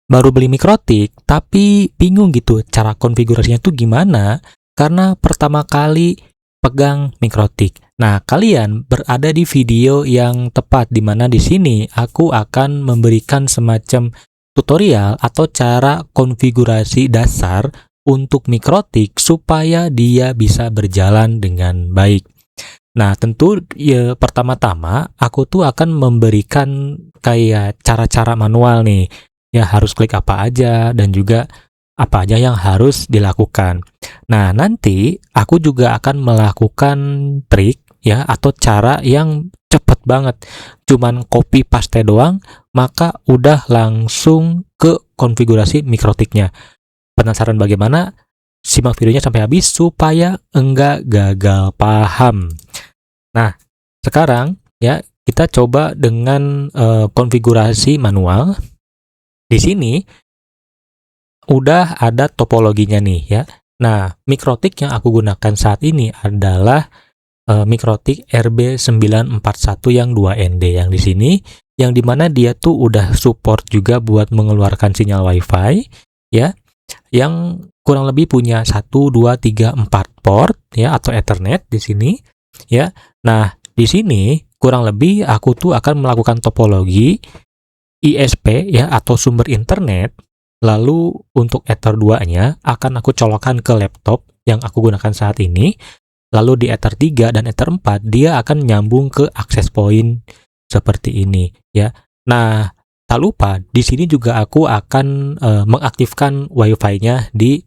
baru beli mikrotik tapi bingung gitu cara konfigurasinya tuh gimana karena pertama kali pegang mikrotik. Nah, kalian berada di video yang tepat di mana di sini aku akan memberikan semacam tutorial atau cara konfigurasi dasar untuk mikrotik supaya dia bisa berjalan dengan baik. Nah, tentu ya, pertama-tama aku tuh akan memberikan kayak cara-cara manual nih. Ya, harus klik apa aja dan juga apa aja yang harus dilakukan. Nah, nanti aku juga akan melakukan trik ya atau cara yang cepet banget. Cuman copy paste doang, maka udah langsung ke konfigurasi mikrotiknya. Penasaran bagaimana? Simak videonya sampai habis supaya enggak gagal paham. Nah, sekarang ya kita coba dengan konfigurasi manual. Di sini udah ada topologinya nih ya. Nah, mikrotik yang aku gunakan saat ini adalah mikrotik RB941 yang 2ND yang di sini, yang dimana dia tuh udah support juga buat mengeluarkan sinyal WiFi ya, yang kurang lebih punya 1, 2, 3, 4 port ya atau Ethernet di sini ya. Nah, di sini kurang lebih aku tuh akan melakukan topologi ISP ya atau sumber internet. Lalu untuk Ether 2-nya akan aku colokkan ke laptop yang aku gunakan saat ini. Lalu di Ether 3 dan Ether 4 dia akan nyambung ke access point seperti ini ya. Nah, tak lupa di sini juga aku akan mengaktifkan WiFi-nya di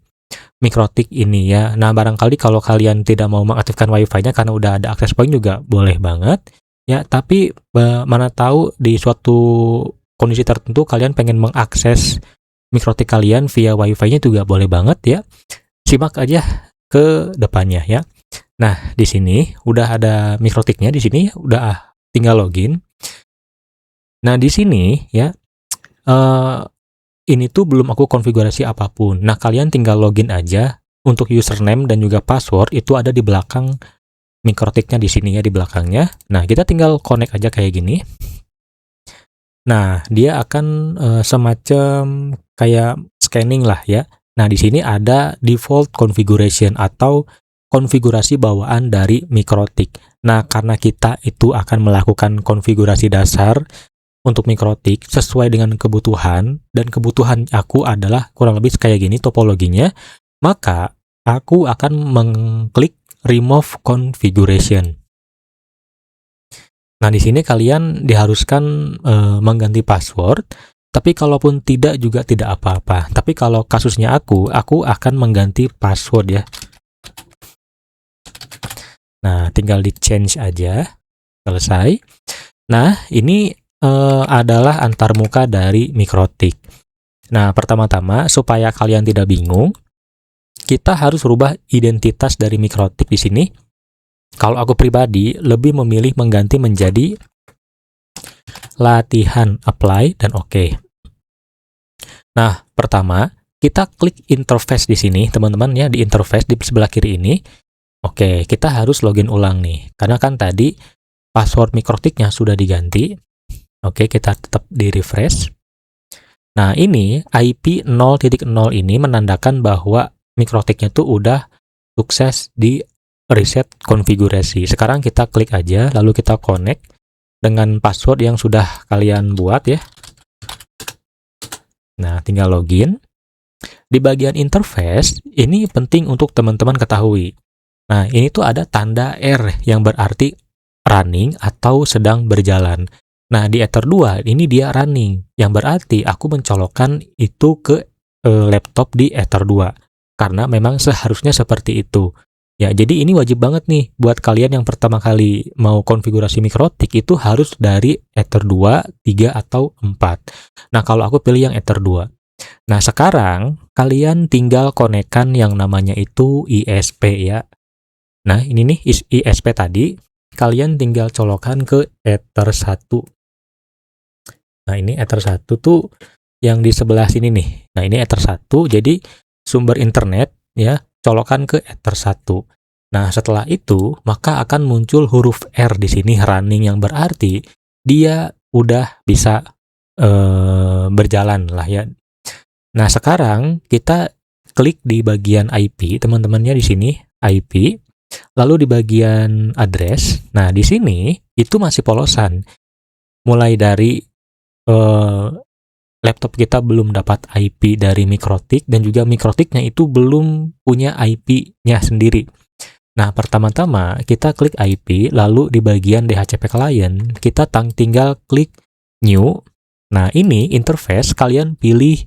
mikrotik ini ya. Nah, barangkali kalau kalian tidak mau mengaktifkan WiFi-nya karena udah ada access point juga boleh banget ya. Tapi mana tahu di suatu kondisi tertentu kalian pengen mengakses mikrotik kalian via WiFi-nya juga boleh banget ya. Simak aja ke depannya ya. Nah, di sini udah ada mikrotiknya, di sini udah tinggal login. Nah, di sini ya ini tuh belum aku konfigurasi apapun. Nah, kalian tinggal login aja. Untuk username dan juga password itu ada di belakang mikrotiknya di sini ya, di belakangnya. Nah, kita tinggal connect aja kayak gini. Nah, dia akan semacam kayak scanning lah ya. Nah, di sini ada default configuration atau konfigurasi bawaan dari mikrotik. Nah, karena kita itu akan melakukan konfigurasi dasar untuk mikrotik sesuai dengan kebutuhan, dan kebutuhan aku adalah kurang lebih kayak gini topologinya, maka aku akan mengklik remove configuration. Nah, di sini kalian diharuskan mengganti password, tapi kalaupun tidak juga tidak apa-apa. Tapi kalau kasusnya aku akan mengganti password ya. Nah, tinggal di change aja, selesai. Nah, ini adalah antarmuka dari mikrotik. Nah, pertama-tama supaya kalian tidak bingung, kita harus rubah identitas dari mikrotik di sini. Kalau aku pribadi lebih memilih mengganti menjadi latihan, apply, dan oke. Nah, pertama kita klik interface di sini, teman-teman ya, di interface di sebelah kiri ini. Oke, kita harus login ulang nih, karena kan tadi password mikrotiknya sudah diganti. Oke, kita tetap di refresh. Nah, ini IP 0.0 ini menandakan bahwa mikrotiknya tuh udah sukses di reset konfigurasi. Sekarang kita klik aja, lalu kita connect dengan password yang sudah kalian buat ya. Nah, tinggal login. Di bagian interface, ini penting untuk teman-teman ketahui. Nah, ini tuh ada tanda R yang berarti running atau sedang berjalan. Nah, di Ether 2 ini dia running, yang berarti aku mencolokkan itu ke laptop di Ether 2. Karena memang seharusnya seperti itu. Ya, jadi ini wajib banget nih buat kalian yang pertama kali mau konfigurasi mikrotik itu harus dari Ether 2, 3, atau 4. Nah, kalau aku pilih yang Ether 2. Nah, sekarang kalian tinggal konekkan yang namanya itu ISP ya. Nah, ini nih ISP tadi, kalian tinggal colokkan ke Ether 1. Nah, ini Ether 1 tuh yang di sebelah sini nih. Nah, ini Ether 1, jadi sumber internet ya, colokkan ke Ether 1. Nah, setelah itu, maka akan muncul huruf R di sini running, yang berarti dia udah bisa berjalan lah ya. Nah, sekarang kita klik di bagian IP, teman-temannya di sini, IP, lalu di bagian address. Nah, di sini itu masih polosan. Mulai dari laptop kita belum dapat IP dari MikroTik, dan juga MikroTiknya itu belum punya IP-nya sendiri. Nah, pertama-tama kita klik IP, lalu di bagian DHCP client, kita tinggal klik new. Nah, ini interface, kalian pilih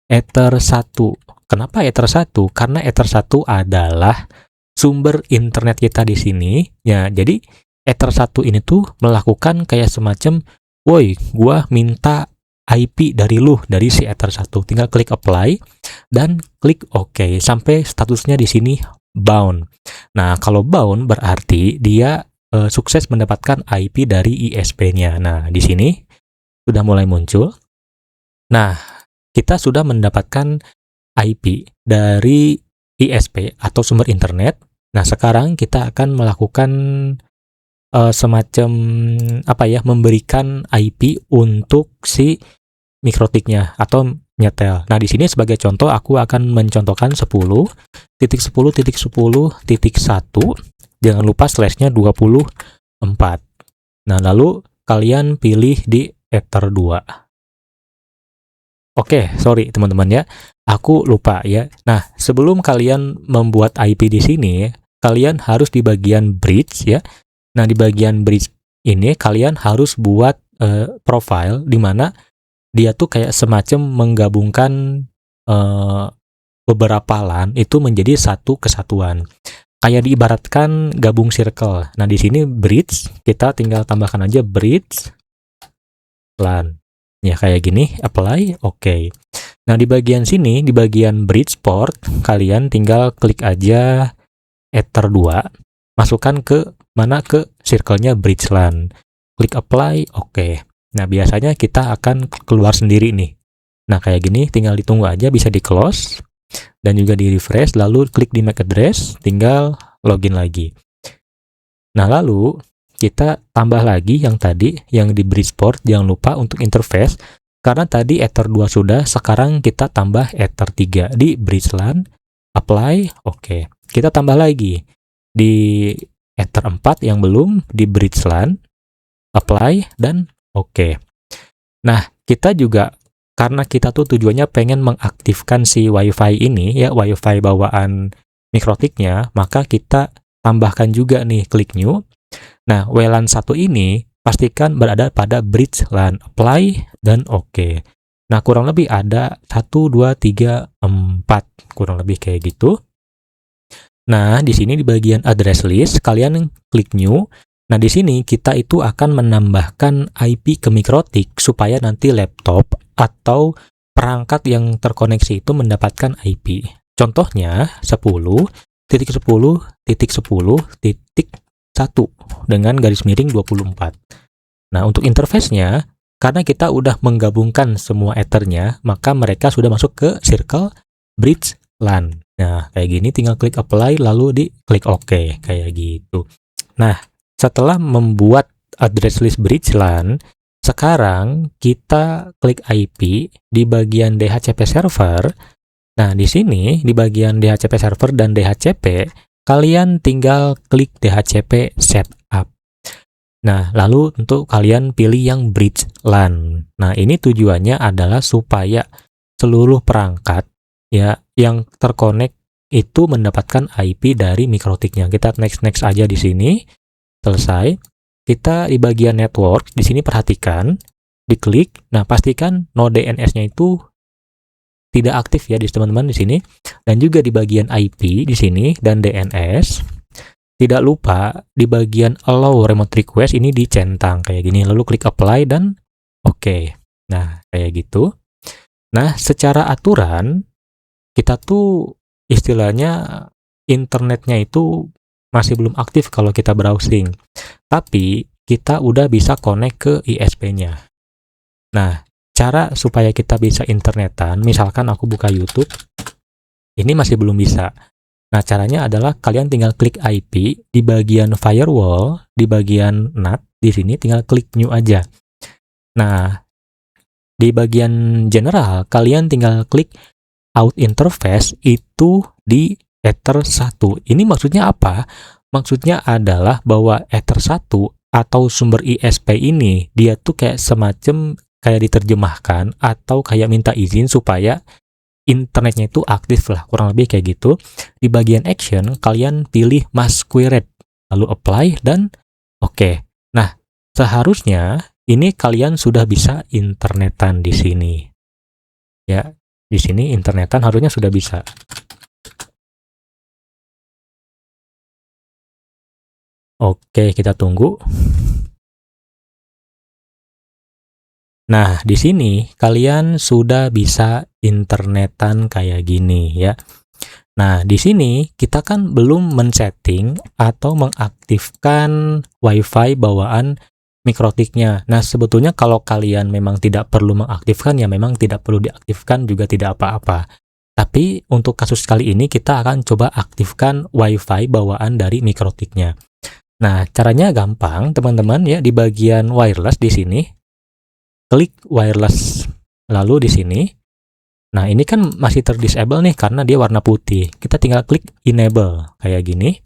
Ether 1. Kenapa Ether 1? Karena Ether 1 adalah sumber internet kita di sini. Ya, jadi Ether 1 ini tuh melakukan kayak semacam, woi, gua minta IP dari lu, dari si Ether 1. Tinggal klik apply dan klik OK sampai statusnya di sini bound. Nah, kalau bound berarti dia sukses mendapatkan IP dari ISP-nya. Nah, di sini sudah mulai muncul. Nah, kita sudah mendapatkan IP dari ISP atau sumber internet. Nah, sekarang kita akan melakukan semacam memberikan IP untuk si MikroTiknya atau nyetel. Nah, di sini sebagai contoh aku akan mencontohkan 10.10.10.1. Jangan lupa slashnya 24. Nah, lalu kalian pilih di Ether 2. Oke, sorry teman-teman ya, aku lupa ya. Nah, sebelum kalian membuat IP di sini, kalian harus di bagian bridge ya. Nah, di bagian bridge ini kalian harus buat profile di mana dia tuh kayak semacam menggabungkan beberapa LAN itu menjadi satu kesatuan. Kayak diibaratkan gabung circle. Nah, di sini bridge, kita tinggal tambahkan aja bridge LAN. Ya, kayak gini, apply, oke. Nah, di bagian sini, di bagian bridge port, kalian tinggal klik aja Ether 2, masukkan ke circle-nya bridge LAN. Klik apply, oke. Nah, biasanya kita akan keluar sendiri nih. Nah, kayak gini, tinggal ditunggu aja, bisa di close, dan juga di refresh, lalu klik di MAC address, tinggal login lagi. Nah, lalu kita tambah lagi yang tadi, yang di bridge port, jangan lupa untuk interface, karena tadi Ether 2 sudah, sekarang kita tambah Ether 3 di bridge LAN, apply, oke. Kita tambah lagi di Ether 4 yang belum, di bridge LAN, apply, dan oke. Nah, kita juga, karena kita tuh tujuannya pengen mengaktifkan si WiFi ini, ya WiFi bawaan MikroTiknya, maka kita tambahkan juga nih, klik new. Nah, WLAN 1 ini pastikan berada pada bridge LAN, apply, dan oke. Nah, kurang lebih ada 1, 2, 3, 4, kurang lebih kayak gitu. Nah, di sini di bagian address list, kalian klik new. Nah, di sini kita itu akan menambahkan IP ke MikroTik supaya nanti laptop atau perangkat yang terkoneksi itu mendapatkan IP. Contohnya 10.10.10.1 dengan garis miring 24. Nah, untuk interface-nya, karena kita udah menggabungkan semua ethernya, maka mereka sudah masuk ke circle bridge LAN. Nah, kayak gini tinggal klik apply, lalu di klik OK, kayak gitu. Nah, setelah membuat address list bridge LAN, sekarang kita klik IP di bagian DHCP server. Nah, di sini di bagian DHCP server dan DHCP, kalian tinggal klik DHCP setup. Nah, lalu untuk kalian pilih yang bridge LAN. Nah, ini tujuannya adalah supaya seluruh perangkat ya yang terkonek itu mendapatkan IP dari MikroTiknya. Kita next aja di sini. Selesai. Kita di bagian network, di sini perhatikan, diklik. Nah, pastikan node DNS-nya itu tidak aktif ya di teman-teman di sini, dan juga di bagian IP di sini dan DNS. Tidak lupa di bagian allow remote request ini dicentang kayak gini, lalu klik apply dan oke. Nah, kayak gitu. Nah, secara aturan kita tuh istilahnya internetnya itu masih belum aktif kalau kita browsing. Tapi kita udah bisa connect ke ISP-nya. Nah, cara supaya kita bisa internetan, misalkan aku buka YouTube, ini masih belum bisa. Nah, caranya adalah kalian tinggal klik IP di bagian firewall, di bagian NAT, di sini tinggal klik new aja. Nah, di bagian general, kalian tinggal klik out interface itu di Ether 1. Ini maksudnya apa? Maksudnya adalah bahwa Ether 1 atau sumber ISP ini dia tuh kayak semacam kayak diterjemahkan atau kayak minta izin supaya internetnya itu aktif lah, kurang lebih kayak gitu. Di bagian action kalian pilih masquerade, lalu apply dan oke. Nah, seharusnya ini kalian sudah bisa internetan di sini. Ya, di sini internetan harusnya sudah bisa. Oke, kita tunggu. Nah, di sini kalian sudah bisa internetan kayak gini ya. Nah, di sini kita kan belum men-setting atau mengaktifkan WiFi bawaan Mikrotiknya. Nah, sebetulnya kalau kalian memang tidak perlu mengaktifkan, ya memang tidak perlu diaktifkan juga tidak apa-apa. Tapi untuk kasus kali ini kita akan coba aktifkan WiFi bawaan dari Mikrotiknya. Nah, caranya gampang, teman-teman ya, di bagian wireless di sini. Klik wireless, lalu di sini. Nah, ini kan masih terdisable nih karena dia warna putih. Kita tinggal klik enable kayak gini.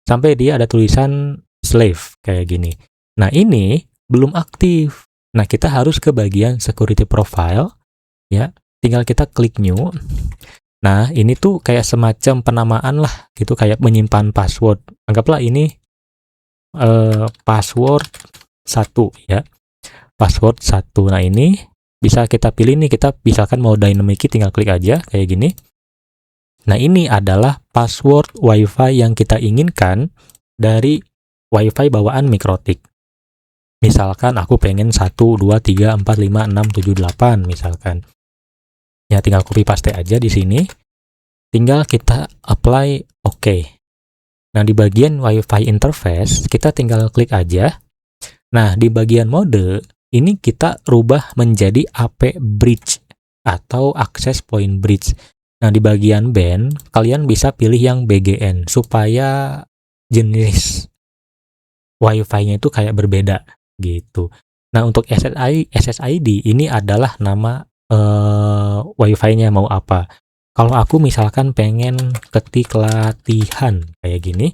Sampai dia ada tulisan slave kayak gini. Nah, ini belum aktif. Nah, kita harus ke bagian security profile ya. Tinggal kita klik new. Nah, ini tuh kayak semacam penamaan lah gitu, kayak menyimpan password. Anggaplah ini password 1 ya. Password 1. Nah, ini bisa kita pilih nih, kita misalkan mau dynamic key, tinggal klik aja kayak gini. Nah, ini adalah password WiFi yang kita inginkan dari WiFi bawaan Mikrotik. Misalkan aku pengen 1, 2, 3, 4, 5, 6, 7, 8 misalkan. Ya, tinggal copy paste aja di sini. Tinggal kita apply OK. Nah, di bagian WiFi interface, kita tinggal klik aja. Nah, di bagian mode, ini kita rubah menjadi AP bridge atau access point bridge. Nah, di bagian band, kalian bisa pilih yang BGN supaya jenis WiFi-nya itu kayak berbeda gitu. Nah, untuk SSID ini adalah nama WiFi-nya mau apa. Kalau aku misalkan pengen ketik latihan kayak gini.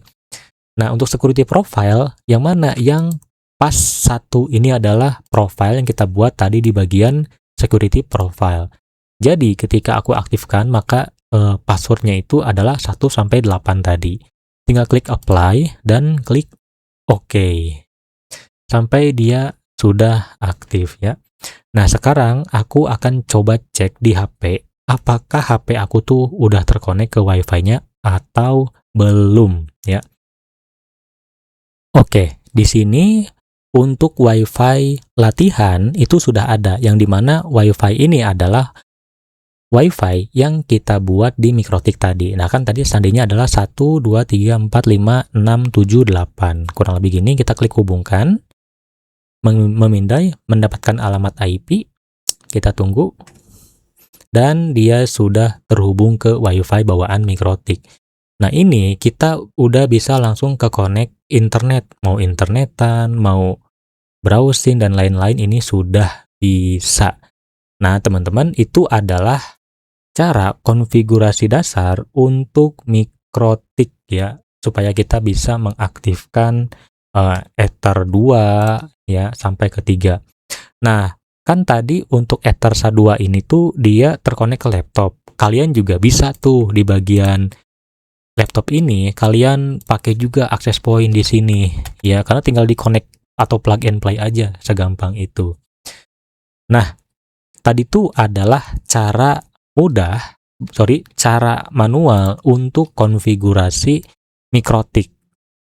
Nah, untuk security profile yang mana? Yang pas 1 ini adalah profile yang kita buat tadi di bagian security profile. Jadi ketika aku aktifkan maka passwordnya itu adalah 1 sampai 8 tadi. Tinggal klik apply dan klik OK. Sampai dia sudah aktif ya. Nah, sekarang aku akan coba cek di HP apakah HP aku tuh udah terkonek ke WiFi-nya atau belum ya. Oke, di sini untuk WiFi latihan itu sudah ada, yang dimana WiFi ini adalah WiFi yang kita buat di Mikrotik tadi. Nah, kan tadi sandinya adalah 1, 2, 3, 4, 5, 6, 7, 8. Kurang lebih gini, kita klik hubungkan. Memindai, mendapatkan alamat IP. Kita tunggu. Dan dia sudah terhubung ke WiFi bawaan Mikrotik. Nah, ini kita udah bisa langsung ke connect internet. Mau internetan, mau browsing dan lain-lain, ini sudah bisa. Nah, teman-teman, itu adalah cara konfigurasi dasar untuk Mikrotik ya, supaya kita bisa mengaktifkan Ether 2 ya sampai ke 3. Nah, kan tadi untuk Ether 2 ini tuh dia terkonek ke laptop. Kalian juga bisa tuh di bagian laptop ini kalian pakai juga access point di sini ya, karena tinggal di connect atau plug and play aja, segampang itu. Nah, tadi itu adalah cara manual untuk konfigurasi Mikrotik.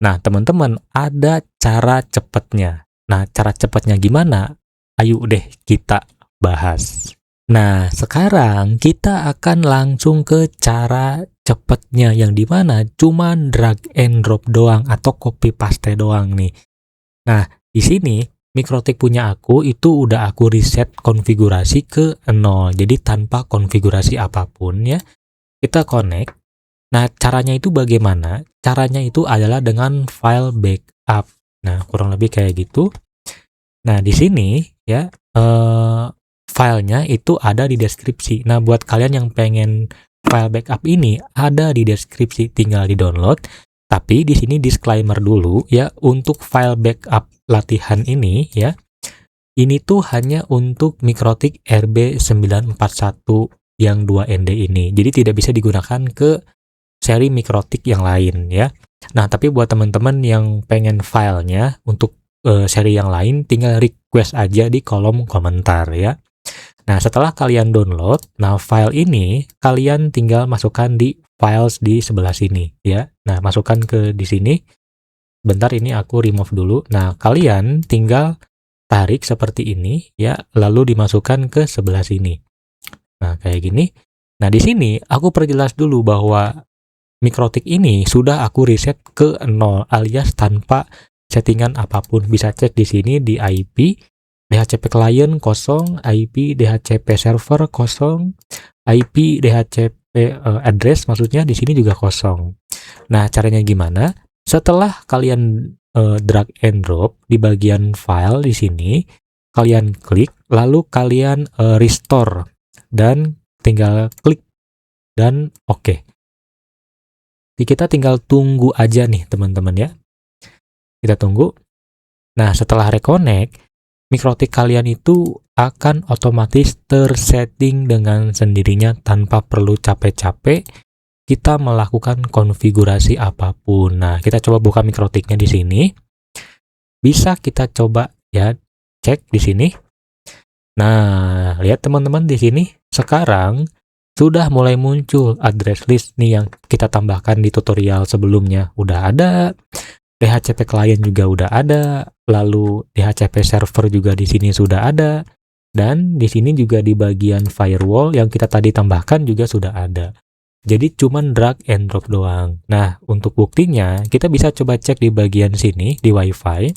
Nah, teman-teman, ada cara cepatnya. Nah, cara cepatnya gimana? Ayo deh kita bahas. Nah, sekarang kita akan langsung ke cara cepatnya, yang dimana cuman drag and drop doang atau copy paste doang nih. Nah, di sini Mikrotik punya aku itu udah aku reset konfigurasi ke 0. Jadi tanpa konfigurasi apapun ya. Kita connect. Nah, caranya itu bagaimana? Caranya itu adalah dengan file backup. Nah, kurang lebih kayak gitu. Nah, di sini ya filenya itu ada di deskripsi. Nah, buat kalian yang pengen file backup ini ada di deskripsi, tinggal di-download. Tapi di sini disclaimer dulu ya, untuk file backup latihan ini ya, ini tuh hanya untuk Mikrotik RB941 yang 2ND ini. Jadi tidak bisa digunakan ke seri Mikrotik yang lain ya. Nah, tapi buat teman-teman yang pengen filenya untuk seri yang lain, tinggal request aja di kolom komentar ya. Nah, setelah kalian download, nah file ini kalian tinggal masukkan di files di sebelah sini ya. Nah, masukkan ke di sini. Bentar, ini aku remove dulu. Nah, kalian tinggal tarik seperti ini ya, lalu dimasukkan ke sebelah sini. Nah, kayak gini. Nah, di sini aku perjelas dulu bahwa Mikrotik ini sudah aku reset ke 0 alias tanpa settingan apapun. Bisa cek di sini di IP DHCP client kosong, IP DHCP server kosong, IP DHCP address maksudnya di sini juga kosong. Nah, caranya gimana? Setelah kalian drag and drop di bagian file di sini, kalian klik, lalu kalian restore dan tinggal klik dan oke. Kita tinggal tunggu aja nih teman-teman ya. Kita tunggu. Nah, setelah reconnect, Mikrotik kalian itu akan otomatis tersetting dengan sendirinya tanpa perlu capek-capek kita melakukan konfigurasi apapun. Nah, kita coba buka Mikrotiknya di sini. Bisa kita coba ya, cek di sini. Nah, lihat teman-teman di sini. Sekarang sudah mulai muncul address list nih yang kita tambahkan di tutorial sebelumnya. Udah ada. DHCP client juga udah ada, lalu DHCP server juga di sini sudah ada, dan di sini juga di bagian firewall yang kita tadi tambahkan juga sudah ada. Jadi cuman drag and drop doang. Nah, untuk buktinya kita bisa coba cek di bagian sini di WiFi.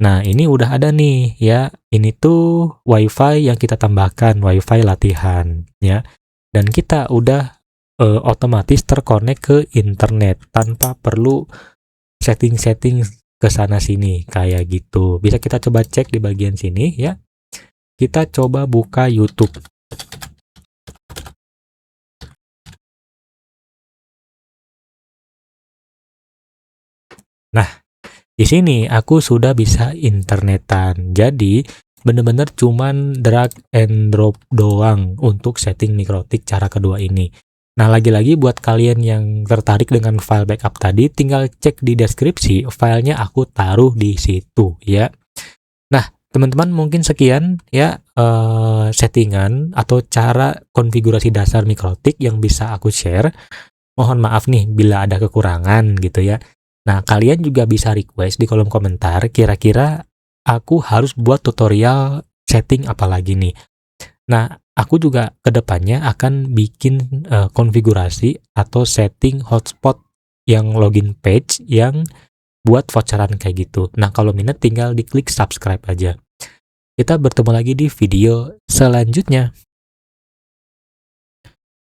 Nah, ini udah ada nih ya. Ini tuh WiFi yang kita tambahkan, WiFi latihan ya. Dan kita udah otomatis terkonek ke internet tanpa perlu setting-setting ke sana sini kayak gitu. Bisa kita coba cek di bagian sini ya. Kita coba buka YouTube. Nah, di sini aku sudah bisa internetan. Jadi bener-bener cuman drag and drop doang untuk setting Mikrotik cara kedua ini. Nah, lagi-lagi buat kalian yang tertarik dengan file backup tadi, tinggal cek di deskripsi, filenya aku taruh di situ ya. Nah, teman-teman mungkin sekian ya settingan atau cara konfigurasi dasar Mikrotik yang bisa aku share. Mohon maaf nih bila ada kekurangan gitu ya. Nah, kalian juga bisa request di kolom komentar, kira-kira aku harus buat tutorial setting apa lagi nih. Nah, aku juga kedepannya akan bikin konfigurasi atau setting hotspot yang login page yang buat voucheran kayak gitu. Nah, kalau minat tinggal diklik subscribe aja. Kita bertemu lagi di video selanjutnya.